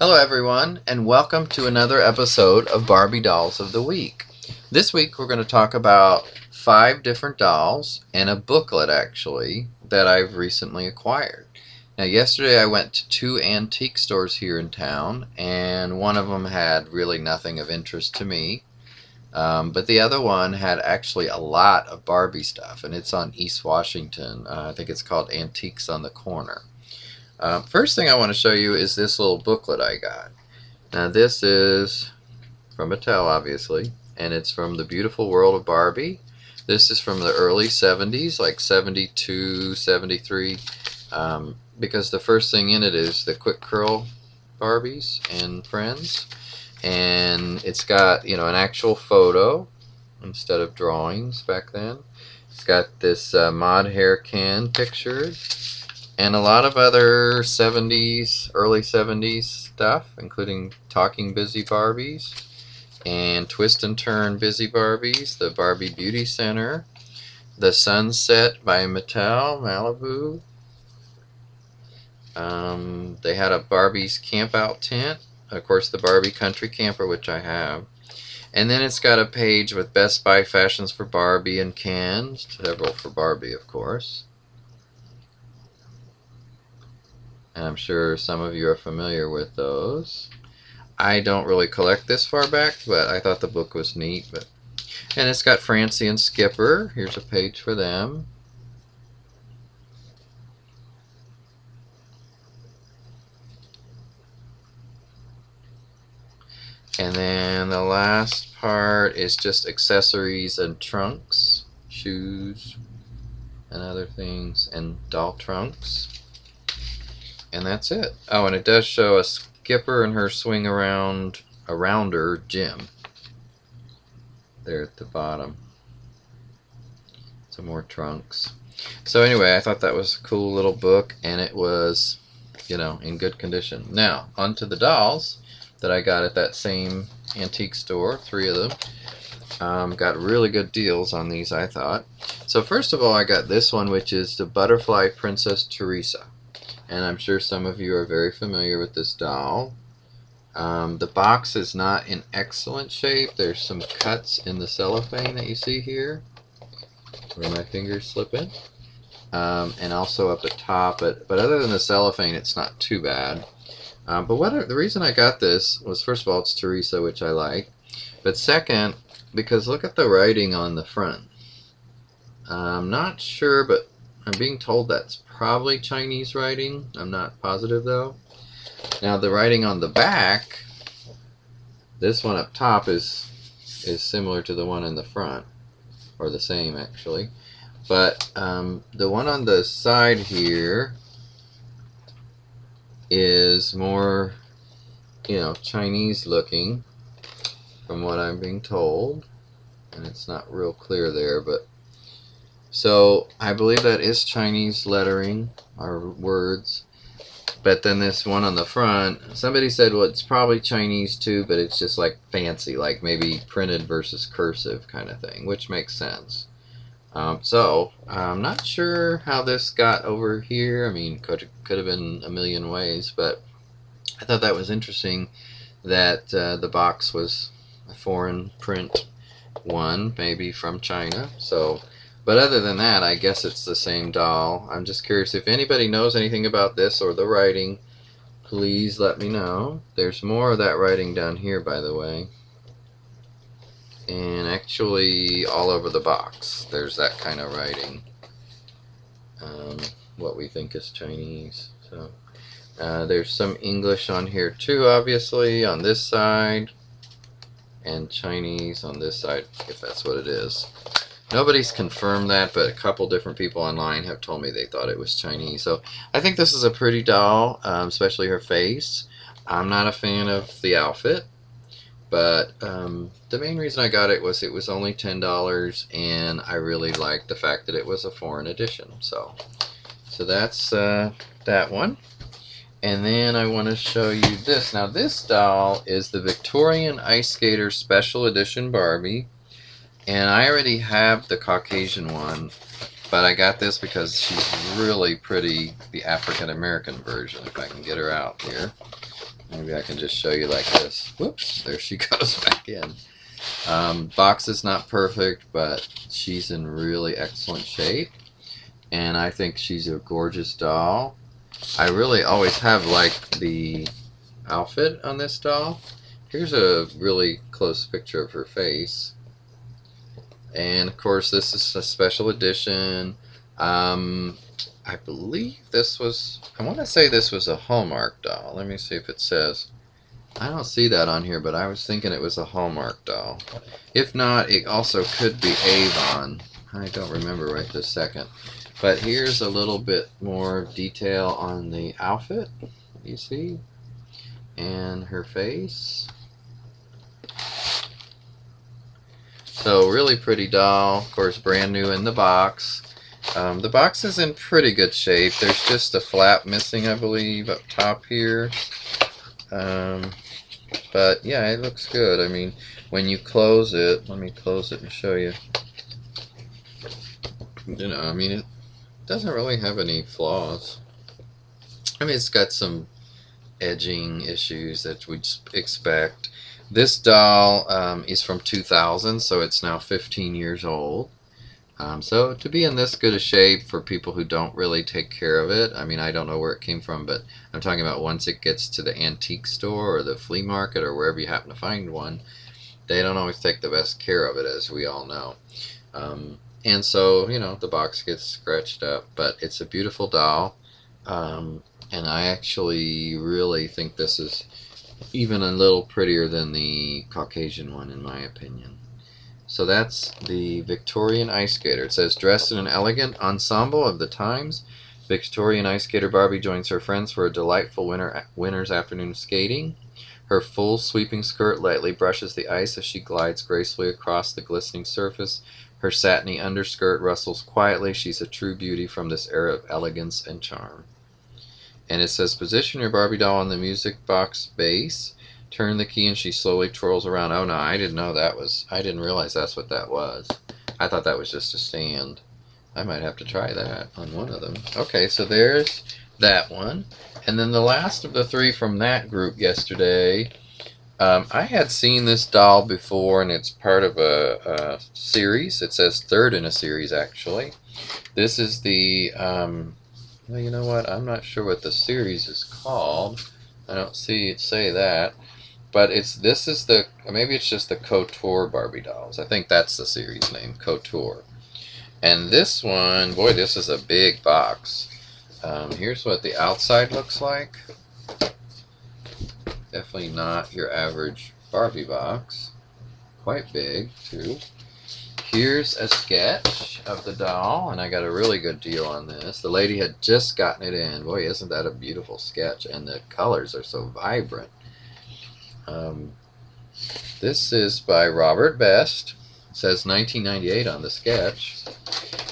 Hello everyone, and welcome to another episode of Barbie Dolls of the Week. This week we're going to talk about 5 different dolls and a booklet actually that I've recently acquired. Now yesterday I went to 2 antique stores here in town, and one of them had really nothing of interest to me. But the other one had actually a lot of Barbie stuff, and it's on East Washington. I think it's called Antiques on the Corner. First thing I want to show you is this little booklet I got. Now this is from Mattel, obviously, and it's from The Beautiful World of Barbie. This is from the early 70s, like 72, 73, because the first thing in it is the Quick Curl Barbies and Friends. And it's got, an actual photo instead of drawings back then. It's got this mod hair can pictured, and a lot of other 70s, early 70s stuff, including Talking Busy Barbies and Twist and Turn Busy Barbies, the Barbie Beauty Center, the Sunset by Mattel, Malibu. They had a Barbie's Camp Out tent, of course the Barbie Country Camper, which I have. And then it's got a page with Best Buy Fashions for Barbie and cans, several for Barbie, of course. And I'm sure some of you are familiar with those. I don't really collect this far back, but I thought the book was neat. And it's got Francie and Skipper. Here's a page for them. And then the last part is just accessories and trunks, shoes and other things, and doll trunks. And that's it. Oh, and it does show a Skipper and her swing around a rounder gym there at the bottom. Some more trunks. So anyway, I thought that was a cool little book, and it was, in good condition. Now, onto the dolls that I got at that same antique store, 3 of them. Got really good deals on these, I thought. So first of all, I got this one, which is the Butterfly Princess Teresa. And I'm sure some of you are very familiar with this doll. The box is not in excellent shape. There's some cuts in the cellophane that you see here, where my fingers slip in, and also up at top. But other than the cellophane, it's not too bad. But the reason I got this was, first of all, it's Teresa, which I like. But second, because look at the writing on the front. I'm not sure, but I'm being told that's probably Chinese writing. I'm not positive though. Now the writing on the back, this one up top is similar to the one in the front, or the same actually. But the one on the side here is more, Chinese looking, from what I'm being told. And it's not real clear there, but so I believe that is Chinese lettering or words. But then this one on the front, somebody said, well, it's probably Chinese too, but it's just like fancy, like maybe printed versus cursive kind of thing, which makes sense. So I'm not sure how this got over here. I mean, could have been a million ways, but I thought that was interesting that the box was a foreign print one, maybe from China. So. But other than that, I guess it's the same doll. I'm just curious if anybody knows anything about this or the writing. Please let me know. There's more of that writing down here, by the way. And actually all over the box, there's that kind of writing. What we think is Chinese. So there's some English on here too, obviously, on this side. And Chinese on this side, if that's what it is. Nobody's confirmed that, but a couple different people online have told me they thought it was Chinese. So I think this is a pretty doll, especially her face. I'm not a fan of the outfit, but the main reason I got it was only $10, and I really liked the fact that it was a foreign edition. So that's that one. And then I want to show you this. Now this doll is the Victorian Ice Skater Special Edition Barbie. And I already have the Caucasian one, but I got this because she's really pretty, the African American version, if I can get her out here. Maybe I can just show you like this. Whoops, there she goes back in. Box is not perfect, but she's in really excellent shape. And I think she's a gorgeous doll. I really always have liked the outfit on this doll. Here's a really close picture of her face. And of course this is a special edition. I believe this was, I want to say this was a Hallmark doll. Let me see if it says. I don't see that on here, but I was thinking it was a Hallmark doll. If not, it also could be Avon. I don't remember right this second. But here's a little bit more detail on the outfit, you see, and her face. So really pretty doll, of course brand new in the box. The box is in pretty good shape. There's just a flap missing, I believe, up top here. But yeah, it looks good. I mean, when you close it, let me close it and show you. You know, I mean, it doesn't really have any flaws. I mean, it's got some edging issues that we'd expect. This doll is from 2000, so it's now 15 years old. So to be in this good a shape for people who don't really take care of it, I mean, I don't know where it came from, but I'm talking about once it gets to the antique store or the flea market or wherever you happen to find one, they don't always take the best care of it, as we all know. And so, you know, the box gets scratched up, but it's a beautiful doll. And I actually really think this is even a little prettier than the Caucasian one, in my opinion. So that's the Victorian Ice Skater. It says, dressed in an elegant ensemble of the times, Victorian Ice Skater Barbie joins her friends for a delightful winter's afternoon skating. Her full sweeping skirt lightly brushes the ice as she glides gracefully across the glistening surface. Her satiny underskirt rustles quietly. She's a true beauty from this era of elegance and charm. And it says, position your Barbie doll on the music box base. Turn the key and she slowly twirls around. Oh no, I didn't know that was, I didn't realize that's what that was. I thought that was just a stand. I might have to try that on one of them. Okay, so there's that one. And then the last of the three from that group yesterday, I had seen this doll before, and it's part of a series. It says third in a series, actually. This is the, well, you know what? I'm not sure what the series is called. I don't see it say that. But this is the, maybe it's just the Couture Barbie dolls. I think that's the series name, Couture. And this one, boy, this is a big box. Here's what the outside looks like. Definitely not your average Barbie box. Quite big, too. Here's a sketch of the doll, and I got a really good deal on this. The lady had just gotten it in. Boy, isn't that a beautiful sketch? And the colors are so vibrant. This is by Robert Best. It says 1998 on the sketch.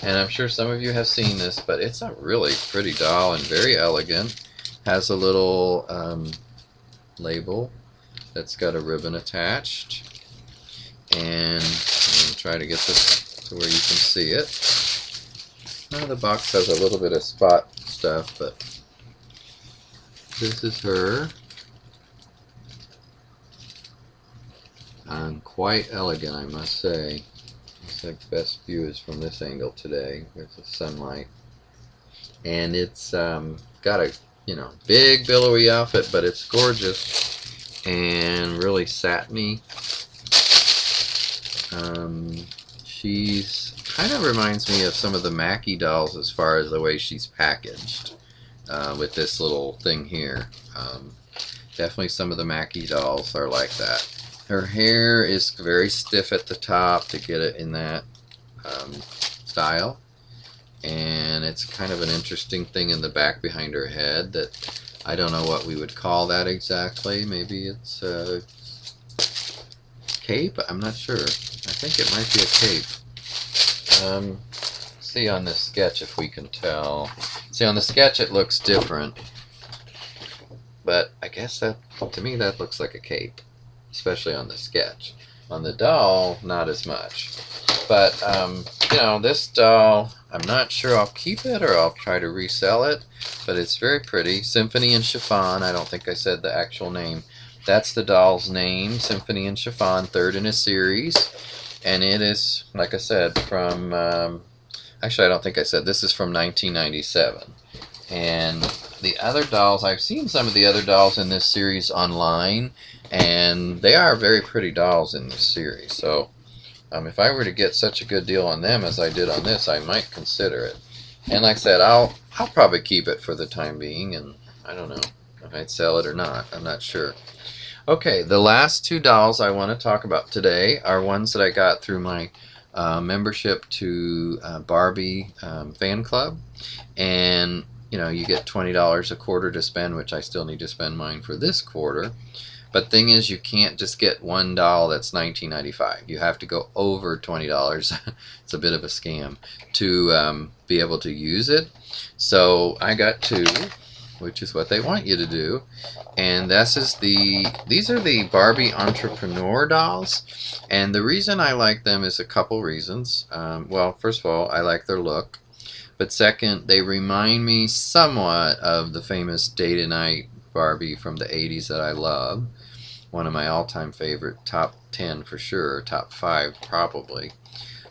And I'm sure some of you have seen this, but it's a really pretty doll and very elegant. Has a little label that's got a ribbon attached. And I'm going to try to get this to where you can see it. Now the box has a little bit of spot stuff, but this is her. Quite elegant, I must say. Looks like the best view is from this angle today with the sunlight. And it's got a, you know, big billowy outfit, but it's gorgeous and really satiny. She's kind of reminds me of some of the Mackie dolls as far as the way she's packaged with this little thing here. Definitely some of the Mackie dolls are like that. Her hair is very stiff at the top to get it in that style. And it's kind of an interesting thing in the back behind her head that I don't know what we would call that exactly. Maybe it's a cape? I'm not sure. I think it might be a cape. See on this sketch if we can tell. See on the sketch it looks different. But I guess that, to me, that looks like a cape. Especially on the sketch. On the doll, not as much. But, you know, this doll, I'm not sure I'll keep it or I'll try to resell it, but it's very pretty. Symphony and Chiffon. I don't think I said the actual name. That's the doll's name, Symphony and Chiffon, third in a series. And it is, like I said, from, actually I don't think I said, this is from 1997. And the other dolls, I've seen some of the other dolls in this series online, and they are very pretty dolls in this series. So if I were to get such a good deal on them as I did on this, I might consider it. And like I said, I'll probably keep it for the time being, and I don't know if I'd sell it or not. I'm not sure. Okay, the last two dolls I want to talk about today are ones that I got through my membership to Barbie fan club. And, you know, you get $20 a quarter to spend, which I still need to spend mine for this quarter. But thing is, you can't just get one doll that's $19.95. You have to go over $20. It's a bit of a scam to be able to use it. So I got two, which is what they want you to do. And these are the Barbie Entrepreneur dolls. And the reason I like them is a couple reasons. Well, first of all, I like their look. But second, they remind me somewhat of the famous Day to Night Barbie from the 80s that I love. One of my all-time favorite, top 10 for sure, top 5 probably.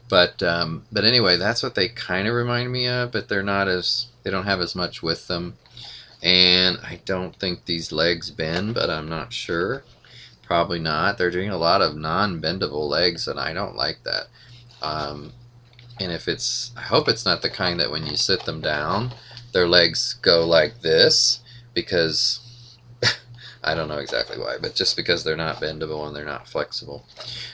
But anyway, that's what they kind of remind me of, but they don't have as much with them. And I don't think these legs bend, but I'm not sure. Probably not. They're doing a lot of non-bendable legs, and I don't like that. And I hope it's not the kind that when you sit them down, their legs go like this, because I don't know exactly why, but just because they're not bendable and they're not flexible.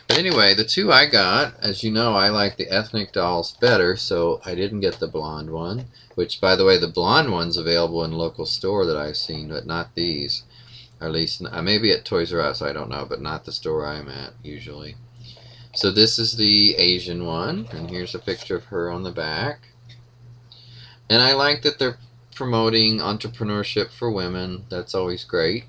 But anyway, the two I got, as you know, I like the ethnic dolls better, so I didn't get the blonde one, which, by the way, the blonde one's available in local store that I've seen, but not these. Or at least, maybe at Toys R Us, I don't know, but not the store I'm at, usually. So this is the Asian one, and here's a picture of her on the back. And I like that they're promoting entrepreneurship for women. That's always great.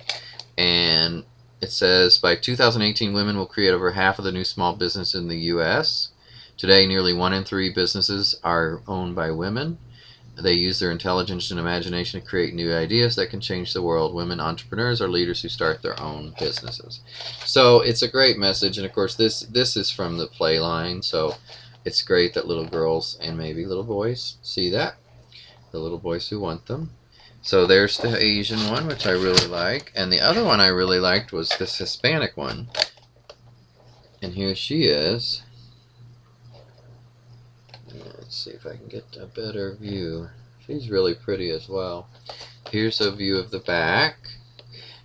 And it says, by 2018, women will create over half of the new small business in the U.S. Today, nearly 1 in 3 businesses are owned by women. They use their intelligence and imagination to create new ideas that can change the world. Women entrepreneurs are leaders who start their own businesses. So it's a great message. And of course, this is from the play line. So it's great that little girls and maybe little boys see that. The little boys who want them. So there's the Asian one, which I really like. And the other one I really liked was this Hispanic one. And here she is. Let's see if I can get a better view. She's really pretty as well. Here's a view of the back.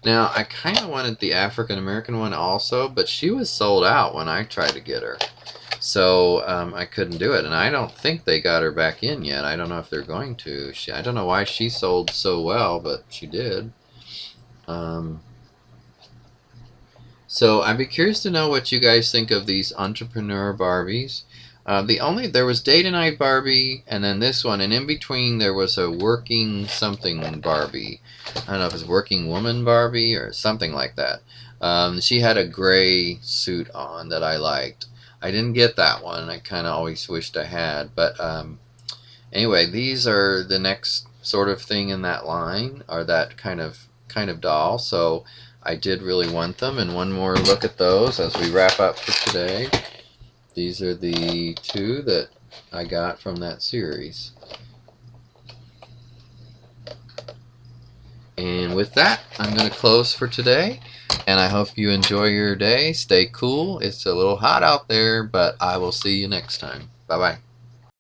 Now, I kind of wanted the African American one also, but she was sold out when I tried to get her. So I couldn't do it, and I don't think they got her back in yet. I don't know if they're going to. I don't know why she sold so well, but she did. So I'd be curious to know what you guys think of these entrepreneur Barbies. There was Day to Night Barbie, and then this one, and in between there was a working something Barbie. I don't know if it's working woman Barbie or something like that. She had a gray suit on that I liked. I didn't get that one. I kind of always wished I had. But anyway, these are the next sort of thing in that line, or that kind of doll. So I did really want them. And one more look at those as we wrap up for today. These are the two that I got from that series. And with that, I'm going to close for today. And I hope you enjoy your day. Stay cool. It's a little hot out there, but I will see you next time. Bye-bye.